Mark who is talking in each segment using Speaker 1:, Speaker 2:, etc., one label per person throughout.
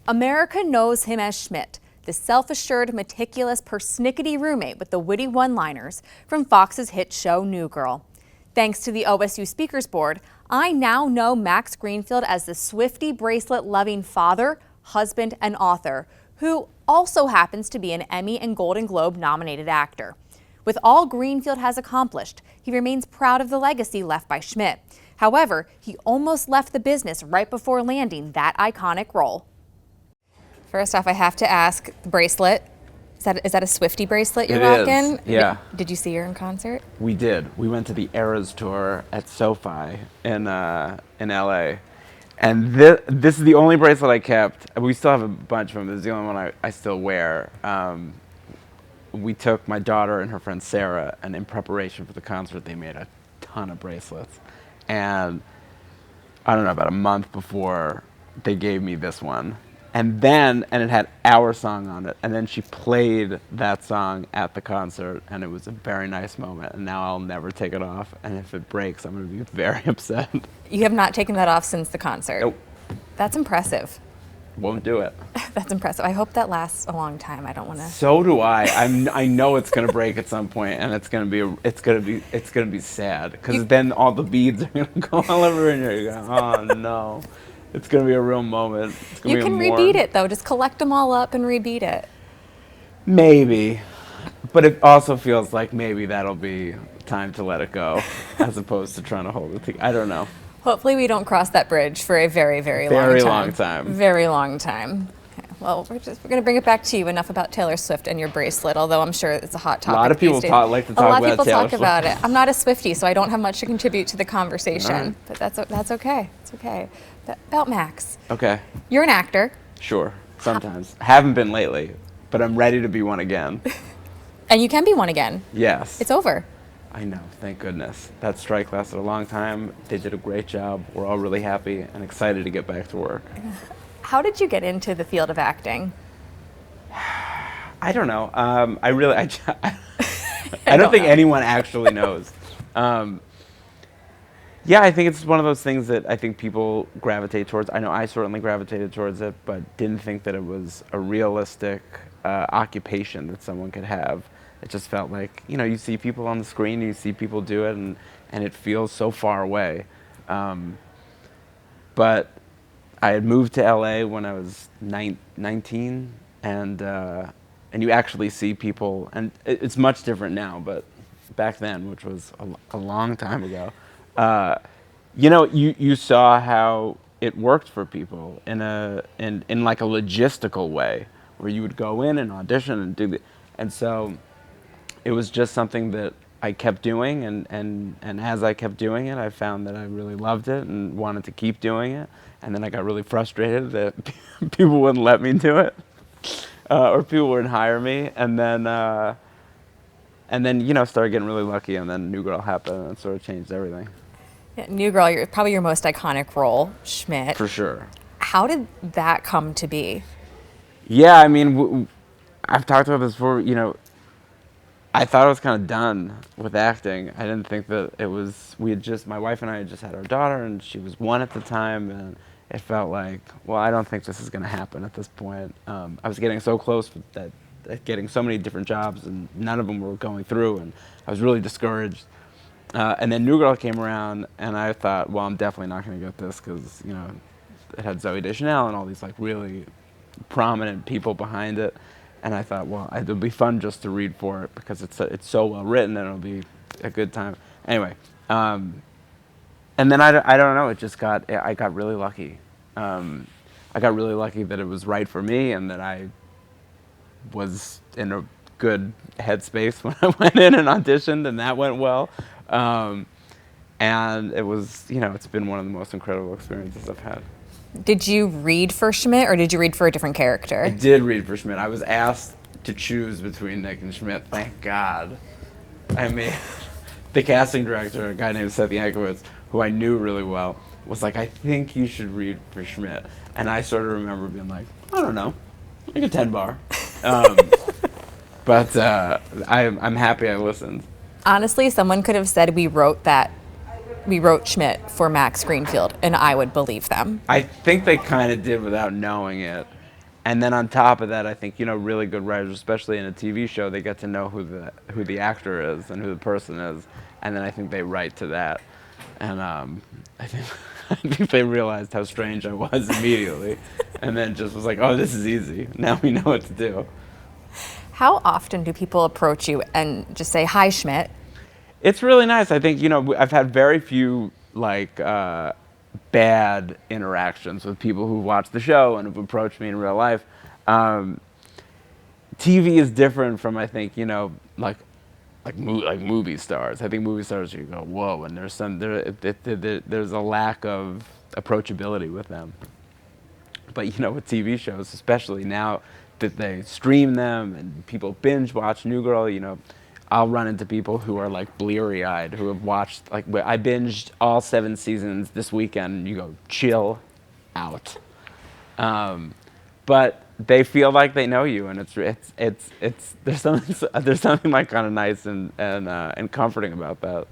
Speaker 1: America knows him as Schmidt, the self-assured, meticulous, persnickety roommate with the witty one-liners from Fox's hit show New Girl. Thanks to the OSU Speakers Board, I now know Max Greenfield as the Swiftie bracelet-loving father, husband, and author, who also happens to be an Emmy and Golden Globe nominated actor. With all Greenfield has accomplished, he remains proud of the legacy left by Schmidt. However, he almost left the business right before landing that iconic role. First off, I have to ask, the bracelet, is that a Swiftie bracelet you're rocking?
Speaker 2: It is, yeah.
Speaker 1: Did you see her in concert?
Speaker 2: We did. We went to the Eras tour at SoFi in LA. And this is the only bracelet I kept. We still have a bunch of them. This is the only one I still wear. We took my daughter and her friend Sarah, and in preparation for the concert, they made a ton of bracelets. And I don't know, about a month before, they gave me this one. And it had our song on it. And then she played that song at the concert, and it was a very nice moment. And now I'll never take it off. And if it breaks, I'm going to be very upset.
Speaker 1: You have not taken that off since the concert?
Speaker 2: Nope.
Speaker 1: That's impressive.
Speaker 2: Won't do it.
Speaker 1: That's impressive. I hope that lasts a long time. I don't want to.
Speaker 2: So do I. I know it's going to break at some point, and it's going to be sad, because then all the beads are going to go all over in here. You go, oh no. It's going to be a real moment.
Speaker 1: You can rebeat it, though. Just collect them all up and rebeat it.
Speaker 2: Maybe. But it also feels like maybe that'll be time to let it go, as opposed to trying to hold it together. I don't know.
Speaker 1: Hopefully we don't cross that bridge for a very, very long time. Very long time. Okay. Well, we're going to bring it back to you. Enough about Taylor Swift and your bracelet, although I'm sure it's a hot topic.
Speaker 2: A lot of people like to talk about Taylor Swift.
Speaker 1: A lot of people talk about it. I'm not a Swiftie, so I don't have much to contribute to the conversation.
Speaker 2: Right.
Speaker 1: But that's okay. It's okay. About Max.
Speaker 2: Okay.
Speaker 1: You're an actor.
Speaker 2: Sure. Sometimes. Haven't been lately, but I'm ready to be one again.
Speaker 1: And you can be one again.
Speaker 2: Yes.
Speaker 1: It's over.
Speaker 2: I know, thank goodness. That strike lasted a long time. They did a great job. We're all really happy and excited to get back to work.
Speaker 1: How did you get into the field of acting?
Speaker 2: I don't know. I don't think anyone actually knows. Yeah, I think it's one of those things that I think people gravitate towards. I know I certainly gravitated towards it, but didn't think that it was a realistic occupation that someone could have. It just felt like, you see people on the screen, you see people do it, and it feels so far away. But I had moved to LA when I was 19, and you actually see people, and it's much different now, but back then, which was a long time ago, you saw how it worked for people in like a logistical way, where you would go in and audition and do and so it was just something that I kept doing, and as I kept doing it, I found that I really loved it and wanted to keep doing it. And then I got really frustrated that people wouldn't let me do it, or people wouldn't hire me. And then started getting really lucky. And then New Girl happened, and it sort of changed everything.
Speaker 1: Yeah, New Girl, probably your most iconic role, Schmidt.
Speaker 2: For sure.
Speaker 1: How did that come to be?
Speaker 2: Yeah, I mean, I've talked about this before. I thought I was kind of done with acting. I didn't think that it was, my wife and I had just had our daughter, and she was 1 at the time, and it felt like, well, I don't think this is going to happen at this point. I was getting so close at getting so many different jobs, and none of them were going through, and I was really discouraged. And then New Girl came around, and I thought, well, I'm definitely not going to get this, because, it had Zooey Deschanel and all these, like, really prominent people behind it. And I thought, well, it'll be fun just to read for it, because it's so well written, and it'll be a good time. Anyway, and then I don't know. I got really lucky. I got really lucky that it was right for me, and that I was in a good headspace when I went in and auditioned, and that went well. And it was, it's been one of the most incredible experiences I've had.
Speaker 1: Did you read for Schmidt, or did you read for a different character?
Speaker 2: I did read for Schmidt. I was asked to choose between Nick and Schmidt. Thank God. I mean, the casting director, a guy named Seth Yankovic, who I knew really well, was like, I think you should read for Schmidt. And I sort of remember being like, I don't know, like a 10 bar. But I'm happy I listened.
Speaker 1: Honestly, someone could have said we wrote Schmidt for Max Greenfield, and I would believe them.
Speaker 2: I think they kind of did without knowing it. And then on top of that, I think, really good writers, especially in a TV show, they get to know who the actor is and who the person is, and then I think they write to that. And I think I think they realized how strange I was immediately, and then just was like, oh, this is easy. Now we know what to do.
Speaker 1: How often do people approach you and just say, "Hi, Schmidt"?
Speaker 2: It's really nice. I think, I've had very few bad interactions with people who watch the show and have approached me in real life. TV is different from, I think, like movie stars. I think movie stars, you go, whoa, and there's a lack of approachability with them. But with TV shows, especially now that they stream them and people binge watch New Girl, I'll run into people who are like bleary-eyed, who have watched, I binged all 7 seasons this weekend, and you go, chill out. But they feel like they know you, and there's something like kind of nice and comforting about that.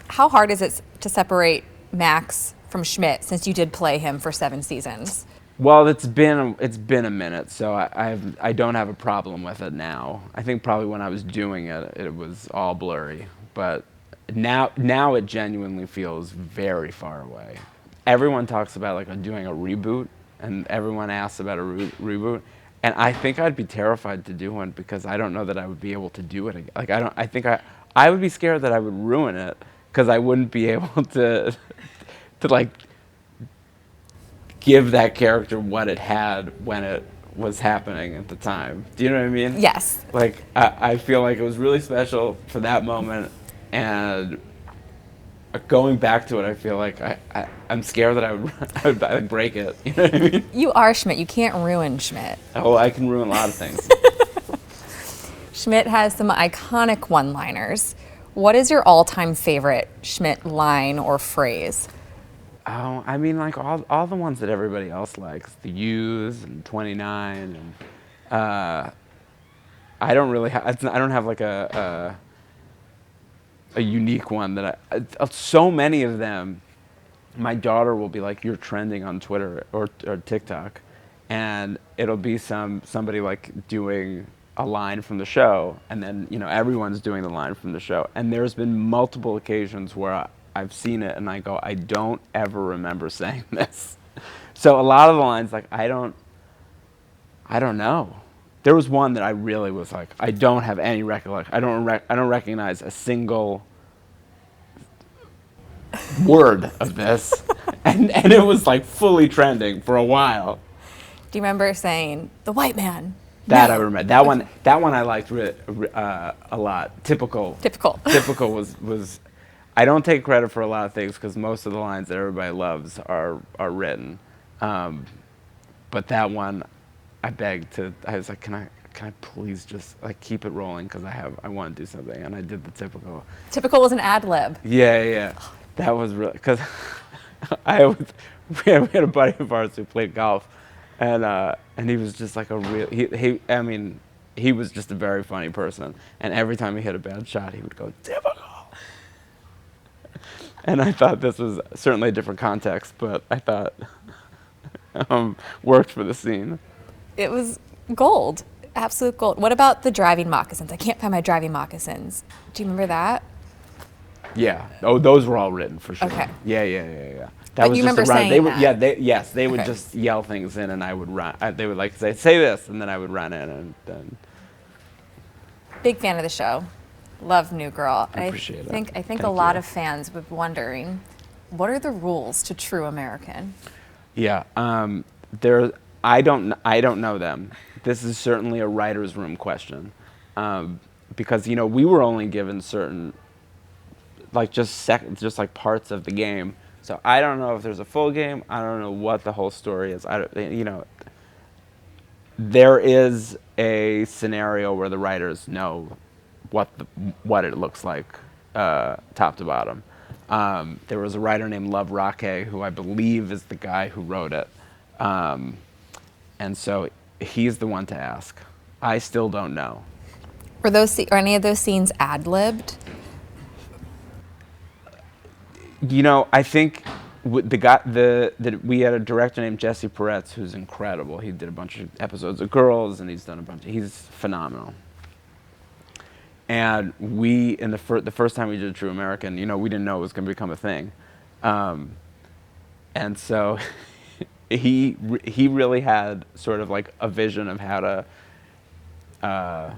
Speaker 1: How hard is it to separate Max from Schmidt, since you did play him for 7 seasons?
Speaker 2: Well, it's been a minute, so I don't have a problem with it now. I think probably when I was doing it, it was all blurry, but now it genuinely feels very far away. Everyone talks about doing a reboot, and everyone asks about a reboot, and I think I'd be terrified to do one because I don't know that I would be able to do it again. I think I would be scared that I would ruin it because I wouldn't be able to give that character what it had when it was happening at the time. Do you know what I mean?
Speaker 1: Yes.
Speaker 2: I feel like it was really special for that moment, and going back to it, I feel like I'm scared that I would break it. You know what I mean?
Speaker 1: You are Schmidt. You can't ruin Schmidt.
Speaker 2: Oh, I can ruin a lot of things.
Speaker 1: Schmidt has some iconic one-liners. What is your all-time favorite Schmidt line or phrase?
Speaker 2: Oh, I mean, all the ones that everybody else likes, the U's and 29, and I don't really I don't have a unique one that so many of them. My daughter will be like, "You're trending on Twitter or TikTok," and it'll be somebody doing a line from the show, and then everyone's doing the line from the show, and there's been multiple occasions where I've seen it and I go, I don't ever remember saying this. So a lot of the lines, I don't know. There was one that I really was like, I don't have any recollection. I don't recognize a single word of this, and it was fully trending for a while.
Speaker 1: Do you remember saying the white man?
Speaker 2: That
Speaker 1: No.
Speaker 2: I remember. That one I liked a lot. Typical was. I don't take credit for a lot of things because most of the lines that everybody loves are written, but that one, I was like, can I please just keep it rolling because I want to do something, and I did the typical.
Speaker 1: Typical was an ad lib.
Speaker 2: Yeah, that was really because we had a buddy of ours who played golf, and he was just like a real he was just a very funny person, and every time he hit a bad shot, he would go typical. And I thought this was certainly a different context, but I thought worked for the scene.
Speaker 1: It was gold, absolute gold. What about the driving moccasins? I can't find my driving moccasins. Do you remember that?
Speaker 2: Yeah. Oh, those were all written for sure.
Speaker 1: Okay.
Speaker 2: Yeah. That
Speaker 1: But
Speaker 2: was
Speaker 1: you
Speaker 2: just
Speaker 1: remember
Speaker 2: a run.
Speaker 1: saying
Speaker 2: They would,
Speaker 1: that?
Speaker 2: yeah, they would
Speaker 1: Okay.
Speaker 2: just yell things in, and I would run. They would say this, and then I would run in, and then.
Speaker 1: Big fan of the show. Love New Girl.
Speaker 2: I appreciate it.
Speaker 1: I think
Speaker 2: Thank
Speaker 1: a lot
Speaker 2: you.
Speaker 1: of fans would be wondering, what are the rules to true American?
Speaker 2: Yeah. I don't know them. This is certainly a writer's room question, because we were only given certain, just parts of the game. So I don't know if there's a full game. I don't know what the whole story is. There is a scenario where the writers know what it looks like top to bottom. There was a writer named Love Raquet who I believe is the guy who wrote it, and so he's the one to ask. I still don't know.
Speaker 1: Were any of those scenes ad libbed?
Speaker 2: I think we had a director named Jesse Peretz who's incredible. He did a bunch of episodes of Girls, and he's done he's phenomenal. And we, in the first time we did True American, we didn't know it was going to become a thing. And so he really had sort of like a vision of how to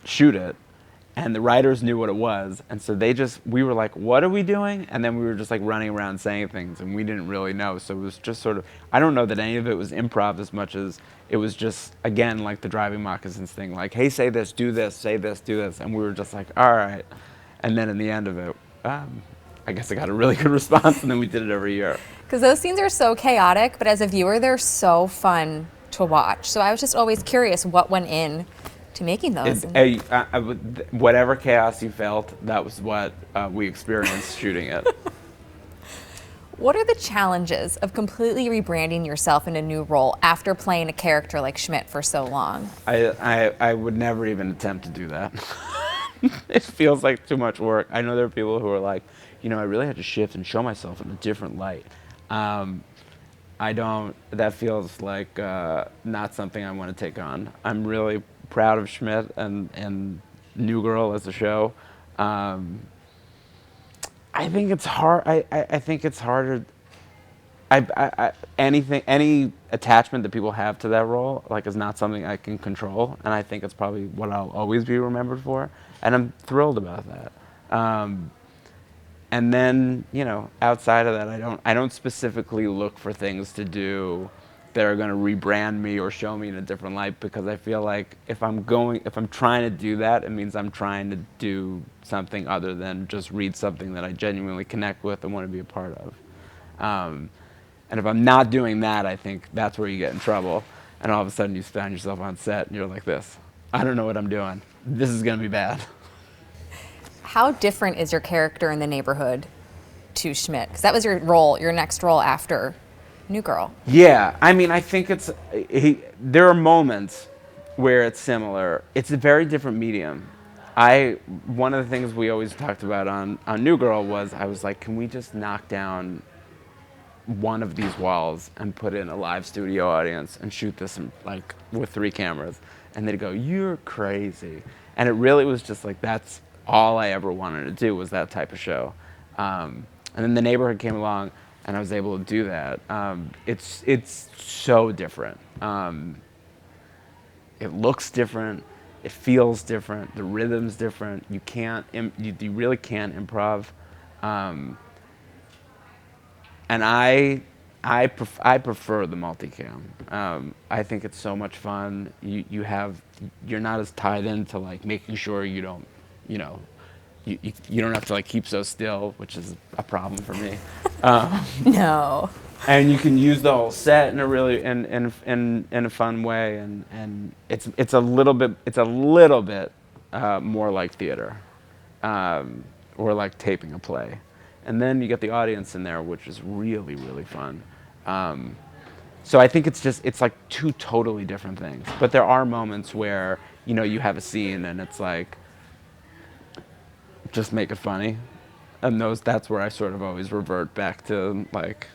Speaker 2: shoot it. And the writers knew what it was. And so we were like, what are we doing? And then we were just like running around saying things, and we didn't really know. So it was just sort of, I don't know that any of it was improv as much as it was just, again, like the driving moccasins thing, like, hey, say this, do this, say this, do this. And we were just like, all right. And then in the end of it, I guess I got a really good response, and then we did it every year.
Speaker 1: Because those scenes are so chaotic, but as a viewer, they're so fun to watch. So I was just always curious what went in to making those.
Speaker 2: Whatever chaos you felt, that was what we experienced shooting it.
Speaker 1: What are the challenges of completely rebranding yourself in a new role after playing a character like Schmidt for so long?
Speaker 2: I would never even attempt to do that. It feels like too much work. I know there are people who are like, I really had to shift and show myself in a different light. That feels like not something I want to take on. I'm really proud of Schmidt and New Girl as a show. I think it's hard. I think it's harder. Any attachment that people have to that role, like, is not something I can control, and I think it's probably what I'll always be remembered for, and I'm thrilled about that. And then, outside of that, I don't specifically look for things to do that are going to rebrand me or show me in a different light, because I feel like if I'm trying to do that, it means I'm trying to do something other than just read something that I genuinely connect with and want to be a part of. And if I'm not doing that, I think that's where you get in trouble. And all of a sudden you find yourself on set and you're like this. I don't know what I'm doing. This is going to be bad.
Speaker 1: How different is your character in The Neighborhood to Schmidt? Because that was your next role after New Girl.
Speaker 2: Yeah, I mean, I think there are moments where it's similar. It's a very different medium. One of the things we always talked about on New Girl was, I was like, can we just knock down one of these walls and put in a live studio audience and shoot this like with 3 cameras? And they'd go, you're crazy. And it really was just like, that's all I ever wanted to do, was that type of show. And then The Neighborhood came along, and I was able to do that. It's so different. It looks different. It feels different. The rhythm's different. You really can't improv. And I prefer the multicam. I think it's so much fun. You're not as tied into like making sure you don't, you don't have to like keep so still, which is a problem for me.
Speaker 1: No.
Speaker 2: And you can use the whole set in a really in a fun way, and it's a little bit more like theater, or like taping a play. And then you get the audience in there, which is really, really fun. So I think it's like 2 totally different things. But there are moments where, you have a scene and it's like, just make it funny. And that's where I sort of always revert back to, like,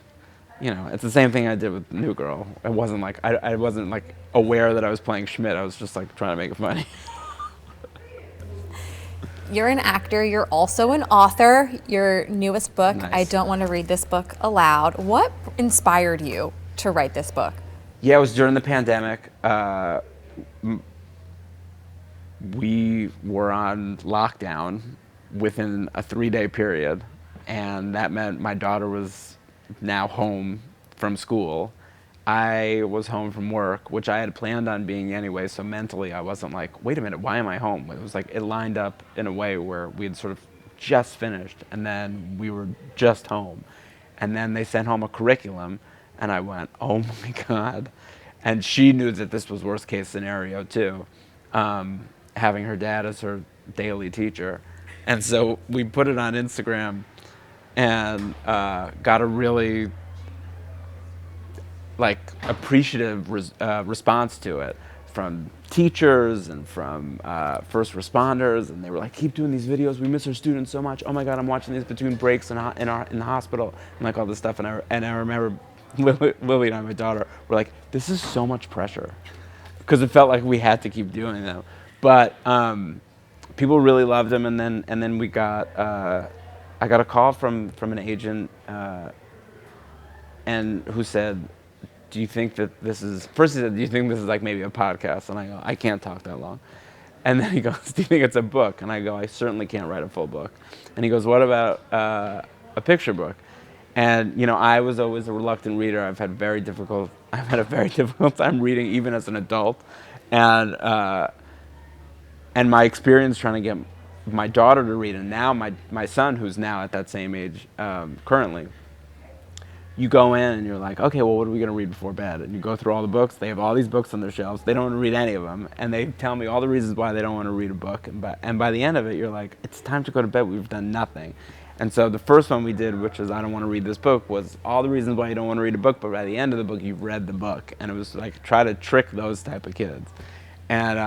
Speaker 2: it's the same thing I did with New Girl. It wasn't like, I wasn't like aware that I was playing Schmidt. I was just like trying to make it funny.
Speaker 1: You're an actor. You're also an author. Your newest book,
Speaker 2: Nice.
Speaker 1: I Don't Want to Read This Book Aloud. What inspired you to write this book?
Speaker 2: Yeah, it was during the pandemic. We were on lockdown within a 3-day period, and that meant my daughter was now home from school. I was home from work, which I had planned on being anyway, so mentally I wasn't like, wait a minute, why am I home? It was like, it lined up in a way where we had sort of just finished, and then we were just home. And then they sent home a curriculum, and I went, oh my God. And she knew that this was worst case scenario too, having her dad as her daily teacher. And so we put it on Instagram and got a really appreciative response to it from teachers and from first responders, and they were like, keep doing these videos, we miss our students so much, oh my god, I'm watching these between breaks in the hospital, and like all this stuff. And I remember Lily and I, my daughter, were like, this is so much pressure, because it felt like we had to keep doing them. But people really loved them. And then we got I got a call from an agent, and who said, do you think that this is, first he said, do you think this is like maybe a podcast? And I go, I can't talk that long. And then he goes, do you think it's a book? And I go, I certainly can't write a full book. And he goes, what about a picture book? And I was always a reluctant reader. I've had a very difficult time reading, even as an adult. And my experience trying to get my daughter to read, and now my son, who's now at that same age currently, you go in and you're like, okay, well, what are we going to read before bed? And you go through all the books. They have all these books on their shelves. They don't want to read any of them. And they tell me all the reasons why they don't want to read a book. And by the end of it, you're like, it's time to go to bed. We've done nothing. And so the first one we did, which was I don't want to read this book, was all the reasons why you don't want to read a book. But by the end of the book, you've read the book. And it was like, try to trick those type of kids. And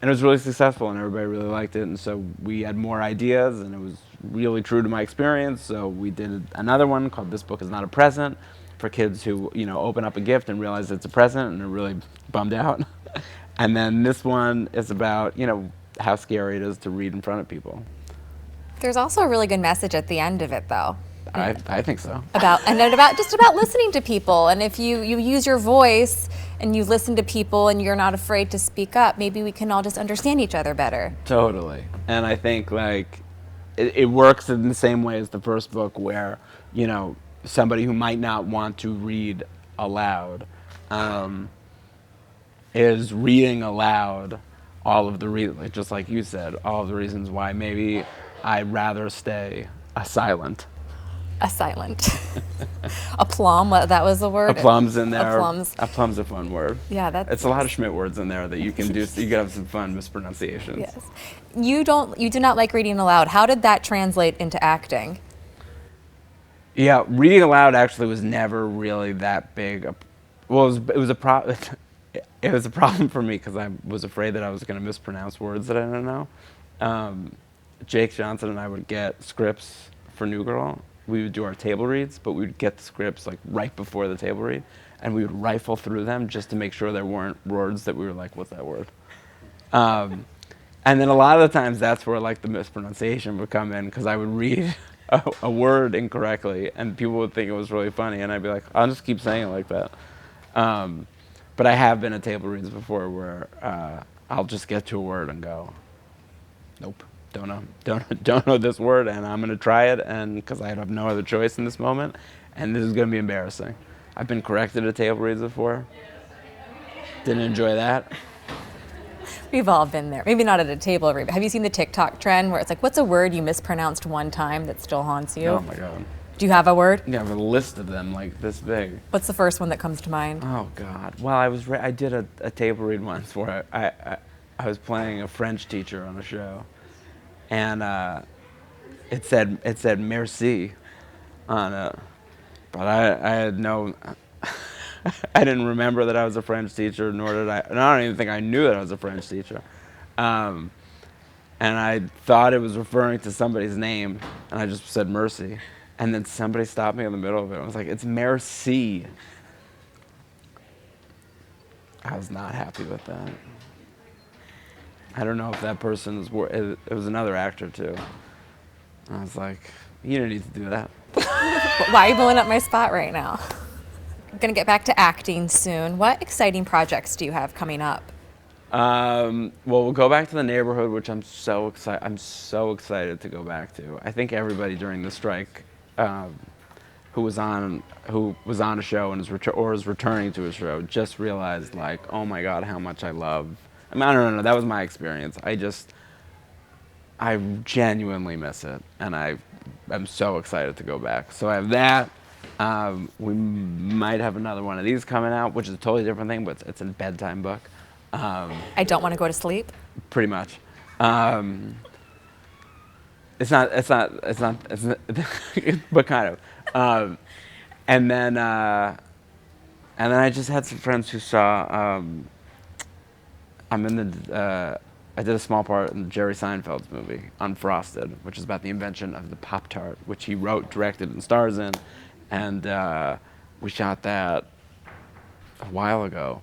Speaker 2: it was really successful, and everybody really liked it. And so we had more ideas, and it was really true to my experience. So we did another one called This Book Is Not a Present, for kids who, open up a gift and realize it's a present and are really bummed out. And then this one is about, how scary it is to read in front of people.
Speaker 1: There's also a really good message at the end of it, though.
Speaker 2: I think so.
Speaker 1: About listening to people, and if you use your voice and you listen to people and you're not afraid to speak up, maybe we can all just understand each other better.
Speaker 2: Totally. And I think it works in the same way as the first book, where somebody who might not want to read aloud is reading aloud all of the just like you said, all of the reasons why maybe I'd rather stay silent.
Speaker 1: A silent. A plum, that was the word?
Speaker 2: A plum's in there.
Speaker 1: A
Speaker 2: plum's a fun word.
Speaker 1: Yeah,
Speaker 2: it's a lot of Schmidt words in there that you can do. So you can have some fun mispronunciations.
Speaker 1: Yes. You do not like reading aloud. How did that translate into acting?
Speaker 2: Yeah, reading aloud actually was never really that big. Well, it was a problem. It was a problem for me because I was afraid that I was going to mispronounce words that I didn't know. Jake Johnson and I would get scripts for New Girl. We would do our table reads, but we would get the scripts like right before the table read, and we would rifle through them just to make sure there weren't words that we were like, what's that word? And then a lot of the times that's where like the mispronunciation would come in, because I would read a word incorrectly and people would think it was really funny, and I'd be like, I'll just keep saying it like that. But I have been at table reads before where I'll just get to a word and go, nope. Don't know this word, and I'm gonna try it, and because I have no other choice in this moment, and this is gonna be embarrassing. I've been corrected at table reads before. Didn't enjoy that.
Speaker 1: We've all been there. Maybe not at a table read, but have you seen the TikTok trend where it's like, what's a word you mispronounced one time that still haunts you?
Speaker 2: Oh my god.
Speaker 1: Do you have a word?
Speaker 2: Yeah, I have a list of them like this big.
Speaker 1: What's the first one that comes to mind?
Speaker 2: Oh god. Well, I did a table read once where I was playing a French teacher on a show. And it said merci on it, but I had no, I didn't remember that I was a French teacher, nor did and I don't even think I knew that I was a French teacher, and I thought it was referring to somebody's name, and I just said mercy, and then somebody stopped me in the middle of it. I was like, it's merci. I was not happy with that. I don't know if that person it was another actor too. I was like, you don't need to do that.
Speaker 1: Why are you blowing up my spot right now? I'm gonna get back to acting soon. What exciting projects do you have coming up?
Speaker 2: Well, we'll go back to The Neighborhood, which I'm so excited to go back to. I think everybody during the strike who was on a show and is returning to a show just realized, like, oh my God, how much I love. I mean, I don't know. That was my experience. I genuinely miss it, and I'm so excited to go back. So I have that. We might have another one of these coming out, which is a totally different thing, but it's a bedtime book.
Speaker 1: I don't want to go to sleep.
Speaker 2: Pretty much. It's not, but kind of. And then I just had some friends who saw I'm in the. I did a small part in Jerry Seinfeld's movie Unfrosted, which is about the invention of the Pop-Tart, which he wrote, directed, and stars in, and we shot that a while ago,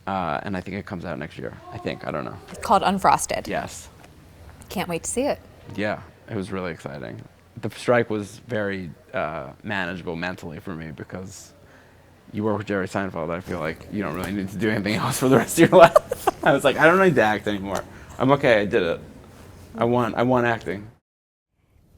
Speaker 2: and I think it comes out next year. I don't know.
Speaker 1: It's called Unfrosted.
Speaker 2: Yes.
Speaker 1: Can't wait to see it.
Speaker 2: Yeah, it was really exciting. The strike was very manageable mentally for me because you work with Jerry Seinfeld. I feel like you don't really need to do anything else for the rest of your life. I was like, I don't need to act anymore. I'm okay. I did it. I want acting.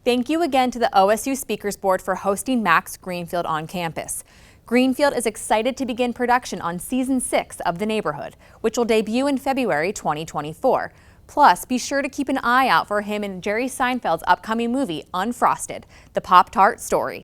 Speaker 1: Thank you again to the OSU Speakers Board for hosting Max Greenfield on campus. Greenfield is excited to begin production on Season 6 of The Neighborhood, which will debut in February 2024. Plus, be sure to keep an eye out for him in Jerry Seinfeld's upcoming movie, Unfrosted, the Pop-Tart story.